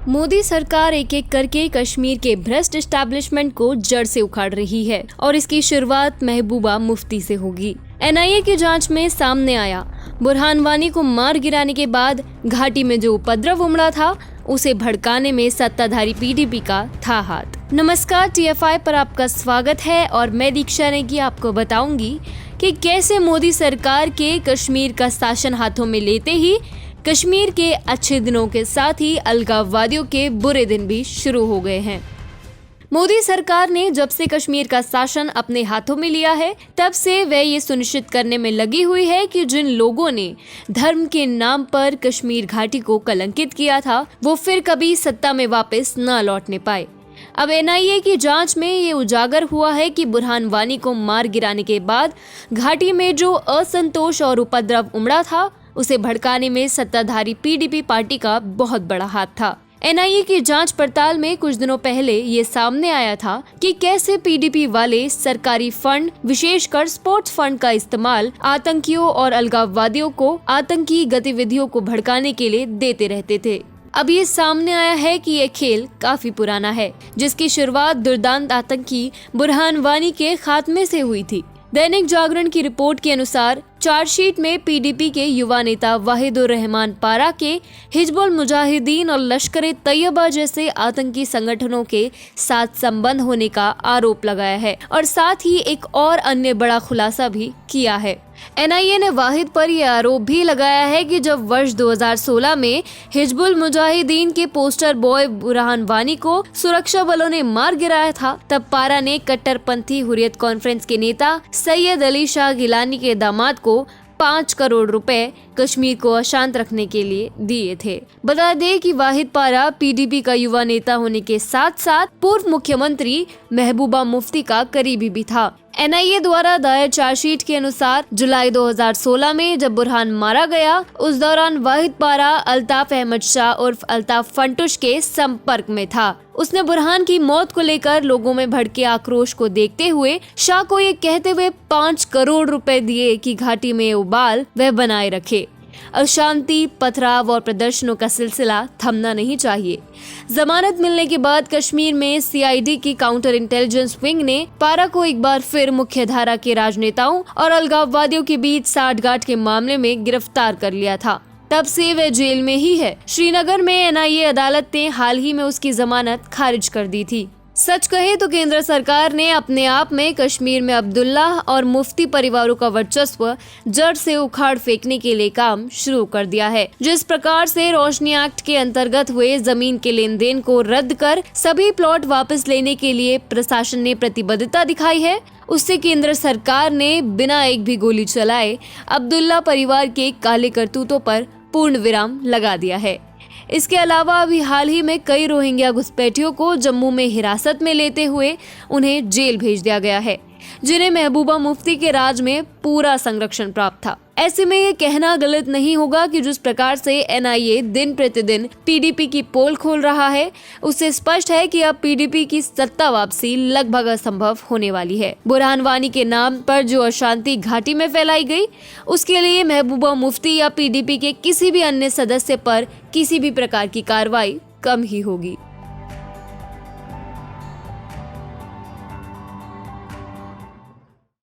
मोदी सरकार एक एक करके कश्मीर के भ्रष्ट एस्टैब्लिशमेंट को जड़ से उखाड़ रही है और इसकी शुरुआत महबूबा मुफ्ती से होगी। एनआईए की जांच में सामने आया, बुरहान वानी को मार गिराने के बाद घाटी में जो उपद्रव उमड़ा था उसे भड़काने में सत्ताधारी पीडीपी का था हाथ। नमस्कार, टीएफआई पर आपका स्वागत है और मैं दीक्षा नेगी आपको बताऊंगी कि कैसे मोदी सरकार के कश्मीर का शासन हाथों में लेते ही कश्मीर के अच्छे दिनों के साथ ही अलगाववादियों के बुरे दिन भी शुरू हो गए हैं। मोदी सरकार ने जब से कश्मीर का शासन अपने हाथों में लिया है तब से वह ये सुनिश्चित करने में लगी हुई है कि जिन लोगों ने धर्म के नाम पर कश्मीर घाटी को कलंकित किया था वो फिर कभी सत्ता में वापस न लौटने पाए। अब एनआईए की जांच में ये उजागर हुआ है कि बुरहान वानी को मार गिराने के बाद घाटी में जो असंतोष और उपद्रव उमड़ा था उसे भड़काने में सत्ताधारी पीडीपी पार्टी का बहुत बड़ा हाथ था। एनआईए की जांच पड़ताल में कुछ दिनों पहले ये सामने आया था कि कैसे पीडीपी वाले सरकारी फंड, विशेषकर स्पोर्ट्स फंड का इस्तेमाल आतंकियों और अलगाववादियों को आतंकी गतिविधियों को भड़काने के लिए देते रहते थे। अब ये सामने आया है कि ये खेल काफी पुराना है, जिसकी शुरुआत दुर्दांत आतंकी बुरहान वानी के खात्मे से हुई थी। दैनिक जागरण की रिपोर्ट के अनुसार चार्जशीट में पीडीपी के युवा नेता वाहिदुर रहमान पारा के हिजबुल मुजाहिदीन और लश्कर-ए-तैयबा जैसे आतंकी संगठनों के साथ संबंध होने का आरोप लगाया है और साथ ही एक और अन्य बड़ा खुलासा भी किया है। एनआईए ने वाहिद पर यह आरोप भी लगाया है कि जब वर्ष 2016 में हिजबुल मुजाहिदीन के पोस्टर बॉय बुरहान वानी को सुरक्षा बलों ने मार गिराया था, तब पारा ने कट्टरपंथी हुर्रियत कॉन्फ्रेंस के नेता सैयद अली शाह गिलानी के दामाद को 5 करोड़ रुपए कश्मीर को अशांत रखने के लिए दिए थे। बता दें कि वाहिद पारा पीडीपी का युवा नेता होने के साथ साथ पूर्व मुख्यमंत्री महबूबा मुफ्ती का करीबी भी था। एनआईए द्वारा दायर चार्जशीट के अनुसार जुलाई 2016 में जब बुरहान मारा गया उस दौरान वाहिद पारा अल्ताफ अहमद शाह उर्फ अल्ताफ फंटुश के संपर्क में था। उसने बुरहान की मौत को लेकर लोगों में भड़के आक्रोश को देखते हुए शाह को ये कहते हुए 5 करोड़ रुपए दिए कि घाटी में उबाल वह बनाए रखे। अशांति, पथराव और प्रदर्शनों का सिलसिला थमना नहीं चाहिए। जमानत मिलने के बाद कश्मीर में सीआईडी की काउंटर इंटेलिजेंस विंग ने पारा को एक बार फिर मुख्यधारा के राजनेताओं और अलगाववादियों के बीच साठगांठ के मामले में गिरफ्तार कर लिया था। तब से वह जेल में ही है। श्रीनगर में एनआईए अदालत ने हाल ही में उसकी जमानत खारिज कर दी थी। सच कहे तो केंद्र सरकार ने अपने आप में कश्मीर में अब्दुल्ला और मुफ्ती परिवारों का वर्चस्व जड़ से उखाड़ फेंकने के लिए काम शुरू कर दिया है। जिस प्रकार से रोशनी एक्ट के अंतर्गत हुए जमीन के लेन देन को रद्द कर सभी प्लॉट वापस लेने के लिए प्रशासन ने प्रतिबद्धता दिखाई है, उससे केंद्र सरकार ने बिना एक भी गोली चलाए अब्दुल्ला परिवार के काले करतूतों पर पूर्ण विराम लगा दिया है। इसके अलावा अभी हाल ही में कई रोहिंग्या घुसपैठियों को जम्मू में हिरासत में लेते हुए उन्हें जेल भेज दिया गया है, जिन्हें महबूबा मुफ्ती के राज में पूरा संरक्षण प्राप्त था। ऐसे में ये कहना गलत नहीं होगा कि जिस प्रकार से एनआईए दिन प्रतिदिन पीडीपी की पोल खोल रहा है उससे स्पष्ट है कि अब पीडीपी की सत्ता वापसी लगभग असंभव होने वाली है। बुरहान वानी के नाम पर जो अशांति घाटी में फैलाई गई उसके लिए महबूबा मुफ्ती या पीडीपी के किसी भी अन्य सदस्य पर किसी भी प्रकार की कार्रवाई कम ही होगी।